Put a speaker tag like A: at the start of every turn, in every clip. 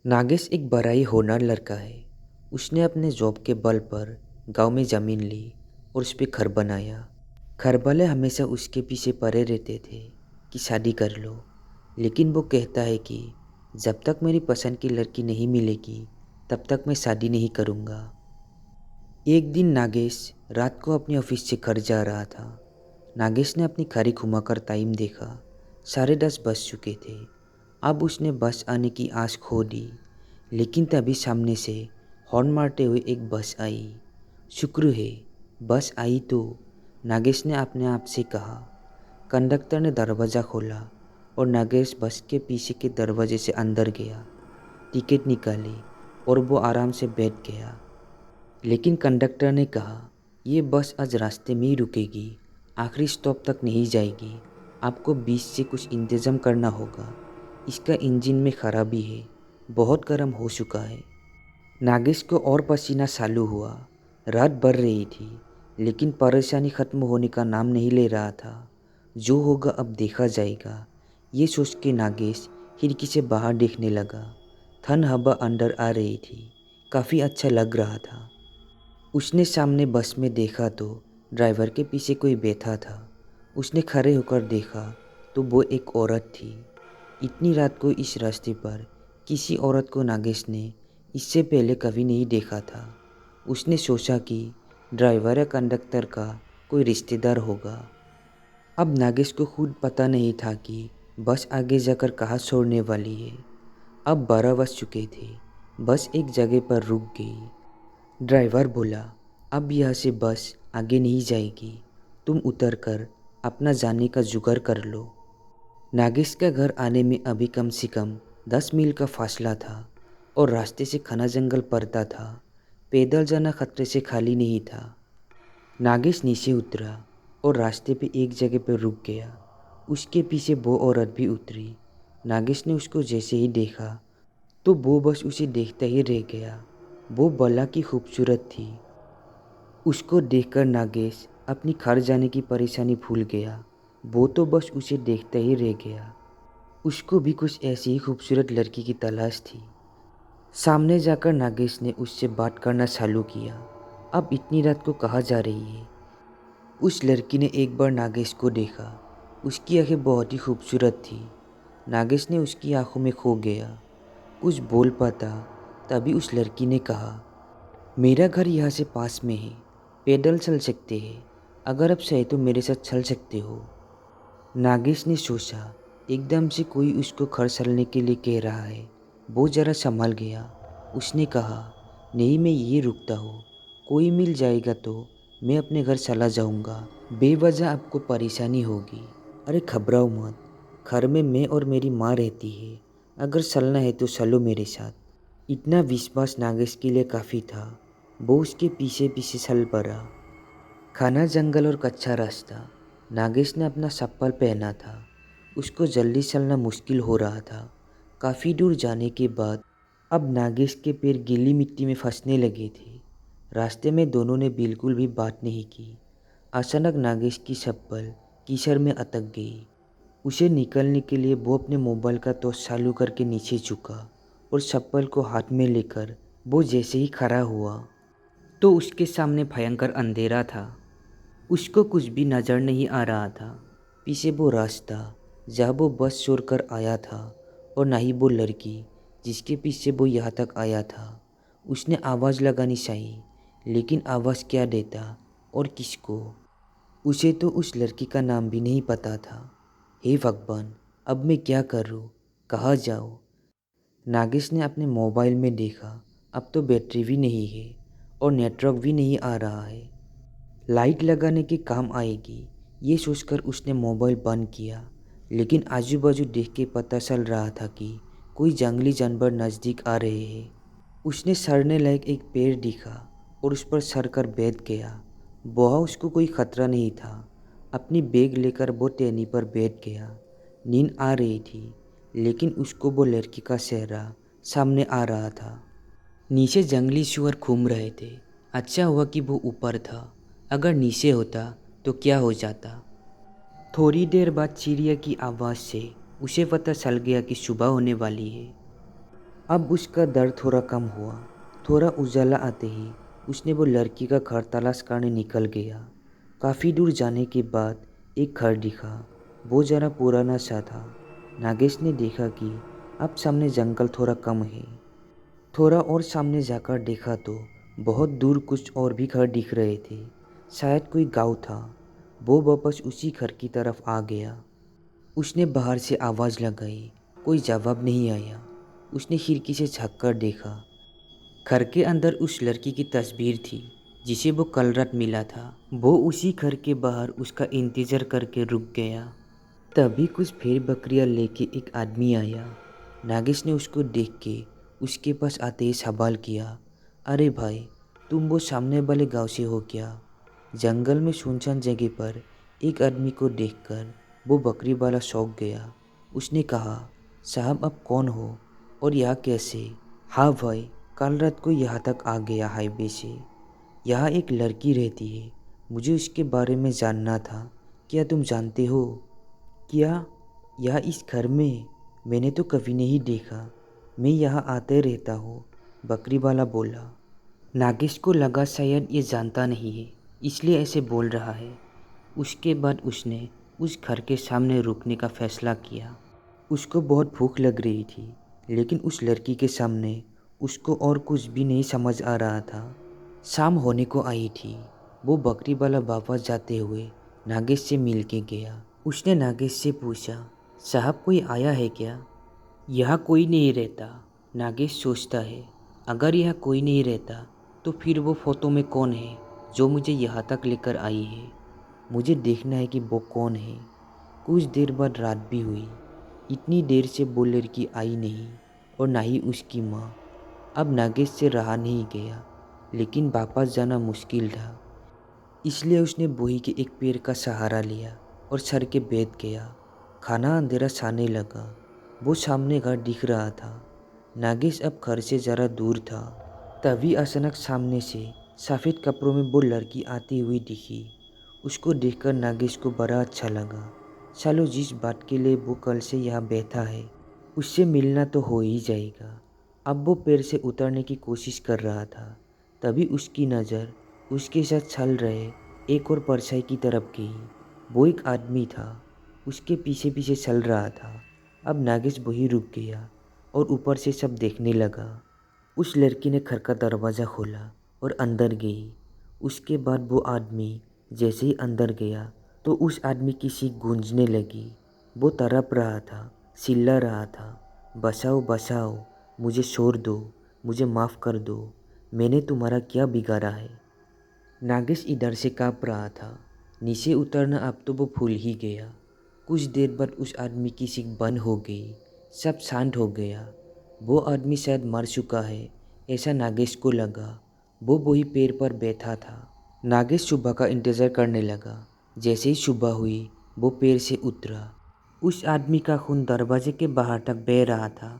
A: नागेश एक बड़ा ही होनहार लड़का है। उसने अपने जॉब के बल पर गांव में ज़मीन ली और उस पर घर बनाया। घर वाले हमेशा उसके पीछे पड़े रहते थे कि शादी कर लो, लेकिन वो कहता है कि जब तक मेरी पसंद की लड़की नहीं मिलेगी तब तक मैं शादी नहीं करूँगा। एक दिन नागेश रात को अपने ऑफिस से घर जा रहा था। नागेश ने अपनी गाड़ी घुमाकर टाइम देखा। 10:30 बज चुके थे। अब उसने बस आने की आस खो दी, लेकिन तभी सामने से हॉर्न मारते हुए एक बस आई। शुक्र है बस आई तो, नागेश ने अपने आप से कहा। कंडक्टर ने दरवाज़ा खोला और नागेश बस के पीछे के दरवाजे से अंदर गया। टिकट निकाली और वो आराम से बैठ गया। लेकिन कंडक्टर ने कहा, ये बस आज रास्ते में ही रुकेगी, आखिरी स्टॉप तक नहीं जाएगी। आपको बीच से कुछ इंतज़ाम करना होगा। इसका इंजन में खराबी है, बहुत गर्म हो चुका है। नागेश को और पसीना चालू हुआ। रात बढ़ रही थी, लेकिन परेशानी ख़त्म होने का नाम नहीं ले रहा था। जो होगा अब देखा जाएगा, ये सोच के नागेश खिड़की से बाहर देखने लगा। ठंडी हवा अंदर आ रही थी, काफ़ी अच्छा लग रहा था। उसने सामने बस में देखा तो ड्राइवर के पीछे कोई बैठा था। उसने खड़े होकर देखा तो वो एक औरत थी। इतनी रात को इस रास्ते पर किसी औरत को नागेश ने इससे पहले कभी नहीं देखा था। उसने सोचा कि ड्राइवर या कंडक्टर का कोई रिश्तेदार होगा। अब नागेश को खुद पता नहीं था कि बस आगे जाकर कहाँ छोड़ने वाली है। अब 12 बज चुके थे। बस एक जगह पर रुक गई। ड्राइवर बोला, अब यहाँ से बस आगे नहीं जाएगी, तुम उतर कर अपना जाने का जुगाड़ कर लो। नागेश का घर आने में अभी कम से कम 10 मील का फासला था और रास्ते से घना जंगल पड़ता था। पैदल जाना खतरे से खाली नहीं था। नागेश नीचे उतरा और रास्ते पे एक जगह पर रुक गया। उसके पीछे वो औरत भी उतरी। नागेश ने उसको जैसे ही देखा तो वो बस उसे देखता ही रह गया। वो भला की खूबसूरत थी। उसको देखकर नागेश अपनी घर जाने की परेशानी भूल गया। वो तो बस उसे देखता ही रह गया। उसको भी कुछ ऐसी ही खूबसूरत लड़की की तलाश थी। सामने जाकर नागेश ने उससे बात करना चालू किया। अब इतनी रात को कहाँ जा रही है? उस लड़की ने एक बार नागेश को देखा। उसकी आंखें बहुत ही खूबसूरत थी। नागेश ने उसकी आंखों में खो गया। कुछ बोल पाता तभी उस लड़की ने कहा, मेरा घर यहाँ से पास में है, पैदल चल सकते हैं। अगर आप चाहे तो मेरे साथ चल सकते हो। नागेश ने सोचा, एकदम से कोई उसको घर चलने के लिए कह रहा है। वो जरा संभल गया। उसने कहा, नहीं मैं ये रुकता हूँ, कोई मिल जाएगा तो मैं अपने घर चला जाऊँगा। बेवजह आपको परेशानी होगी। अरे घबराओ मत, घर में मैं और मेरी माँ रहती है। अगर चलना है तो चलो मेरे साथ। इतना विश्वास नागेश के लिए काफ़ी था। वो उसके पीछे पीछे चल पड़ा। घना जंगल और कच्चा रास्ता। नागेश ने अपना चप्पल पहना था। उसको जल्दी चलना मुश्किल हो रहा था। काफ़ी दूर जाने के बाद अब नागेश के पैर गीली मिट्टी में फंसने लगे थे। रास्ते में दोनों ने बिल्कुल भी बात नहीं की। अचानक नागेश की चप्पल कीचड़ में अटक गई। उसे निकलने के लिए वो अपने मोबाइल का टॉर्च चालू करके नीचे झुका और चप्पल को हाथ में लेकर वो जैसे ही खड़ा हुआ तो उसके सामने भयंकर अंधेरा था। उसको कुछ भी नज़र नहीं आ रहा था। पीछे वो रास्ता जहाँ वो बस छोड़कर आया था, और ना ही वो लड़की जिसके पीछे वो यहाँ तक आया था। उसने आवाज़ लगानी चाहिए, लेकिन आवाज़ क्या देता और किसको? उसे तो उस लड़की का नाम भी नहीं पता था। हे भगवान, अब मैं क्या करूँ, कहाँ जाऊँ? नागेश ने अपने मोबाइल में देखा। अब तो बैटरी भी नहीं है और नेटवर्क भी नहीं आ रहा है। लाइट लगाने के काम आएगी, ये सोचकर उसने मोबाइल बंद किया। लेकिन आजू बाजू देख के पता चल रहा था कि कोई जंगली जानवर नज़दीक आ रहे हैं। उसने सड़ने लायक एक पेड़ दिखा और उस पर सर कर बैठ गया। वहाँ उसको कोई खतरा नहीं था। अपनी बैग लेकर वो टहनी पर बैठ गया। नींद आ रही थी, लेकिन उसको वो लड़की का चेहरा सामने आ रहा था। नीचे जंगली सुअर घूम रहे थे। अच्छा हुआ कि वो ऊपर था, अगर नीचे होता तो क्या हो जाता। थोड़ी देर बाद चिड़िया की आवाज़ से उसे पता चल गया कि सुबह होने वाली है। अब उसका दर्द थोड़ा कम हुआ। थोड़ा उजाला आते ही उसने वो लड़की का घर तलाश करने निकल गया। काफ़ी दूर जाने के बाद एक घर दिखा। वो ज़रा पुराना सा था। नागेश ने देखा कि अब सामने जंगल थोड़ा कम है। थोड़ा और सामने जाकर देखा तो बहुत दूर कुछ और भी घर दिख रहे थे। शायद कोई गांव था। वो वापस उसी घर की तरफ आ गया। उसने बाहर से आवाज़ लगाई। कोई जवाब नहीं आया। उसने खिड़की से झाँक कर देखा। घर के अंदर उस लड़की की तस्वीर थी जिसे वो कल रात मिला था। वो उसी घर के बाहर उसका इंतज़ार करके रुक गया। तभी कुछ भेड़ बकरियां लेके एक आदमी आया। नागेश ने उसको देख के उसके पास आते ही सवाल किया, अरे भाई, तुम वो सामने वाले गांव से हो क्या? जंगल में सुनसान जगह पर एक आदमी को देखकर वो बकरी वाला चौंक गया। उसने कहा, साहब आप कौन हो और यहाँ कैसे? हाँ भाई, कल रात को यहाँ तक आ गया हाईवे से। यहाँ एक लड़की रहती है, मुझे उसके बारे में जानना था। क्या तुम जानते हो? क्या? यहाँ इस घर में? मैंने तो कभी नहीं देखा। मैं यहाँ आते रहता हूँ, बकरी वाला बोला। नागेश को लगा शायद ये जानता नहीं है, इसलिए ऐसे बोल रहा है। उसके बाद उसने उस घर के सामने रुकने का फैसला किया। उसको बहुत भूख लग रही थी, लेकिन उस लड़की के सामने उसको और कुछ भी नहीं समझ आ रहा था। शाम होने को आई थी। वो बकरी वाला वापस जाते हुए नागेश से मिल के गया। उसने नागेश से पूछा, साहब कोई आया है क्या? यहाँ कोई नहीं रहता। नागेश सोचता है, अगर यहाँ कोई नहीं रहता तो फिर वो फोटो में कौन है जो मुझे यहाँ तक लेकर आई है? मुझे देखना है कि वो कौन है। कुछ देर बाद रात भी हुई। इतनी देर से वो लड़की आई नहीं और ना ही उसकी माँ। अब नागेश से रहा नहीं गया, लेकिन वापस जाना मुश्किल था। इसलिए उसने बोही के एक पेड़ का सहारा लिया और सर के बैठ गया। खाना अंधेरा छाने लगा। वो सामने घर दिख रहा था। नागेश अब घर से ज़रा दूर था। तभी अचानक सामने से सफ़ेद कपड़ों में वो लड़की आती हुई दिखी। उसको देखकर नागेश को बड़ा अच्छा लगा। चलो, जिस बात के लिए वो कल से यहाँ बैठा है उससे मिलना तो हो ही जाएगा। अब वो पेड़ से उतरने की कोशिश कर रहा था। तभी उसकी नज़र उसके साथ चल रहे एक और परछाई की तरफ गई। वो एक आदमी था, उसके पीछे पीछे चल रहा था। अब नागेश वहीं रुक गया और ऊपर से सब देखने लगा। उस लड़की ने घर का दरवाज़ा खोला और अंदर गई। उसके बाद वो आदमी जैसे ही अंदर गया तो उस आदमी की चीख गूंजने लगी। वो तड़प रहा था, चिल्ला रहा था, बचाओ बचाओ, मुझे छोड़ दो, मुझे माफ़ कर दो, मैंने तुम्हारा क्या बिगाड़ा है? नागेश इधर से काँप रहा था। नीचे उतरना अब तो वो भूल ही गया। कुछ देर बाद उस आदमी की चीख बंद हो गई। सब शांत हो गया। वो आदमी शायद मर चुका है, ऐसा नागेश को लगा। वो वही पेड़ पर बैठा था। नागेश सुबह का इंतज़ार करने लगा। जैसे ही सुबह हुई वो पेड़ से उतरा। उस आदमी का खून दरवाजे के बाहर तक बह रहा था।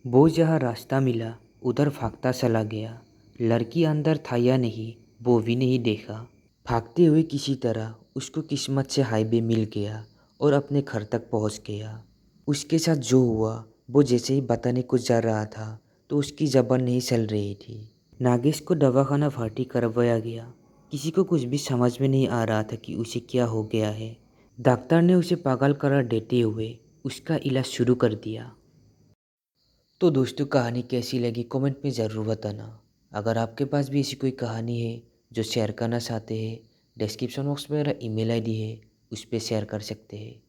A: वो जहाँ रास्ता मिला उधर भागता चला गया। लड़की अंदर था या नहीं वो भी नहीं देखा। भागते हुए किसी तरह उसको किस्मत से हाईवे मिल गया और अपने घर तक पहुंच गया। उसके साथ जो हुआ वो जैसे ही बताने को जा रहा था तो उसकी ज़बान नहीं चल रही थी। नागेश को दवाखाना भर्ती करवाया गया। किसी को कुछ भी समझ में नहीं आ रहा था कि उसे क्या हो गया है। डॉक्टर ने उसे पागल करार देते हुए उसका इलाज शुरू कर दिया। तो दोस्तों, कहानी कैसी लगी कमेंट में ज़रूर बताना। अगर आपके पास भी ऐसी कोई कहानी है जो शेयर करना चाहते हैं, डिस्क्रिप्शन बॉक्स में मेरा ईमेल आईडी है, उस पर शेयर कर सकते हैं।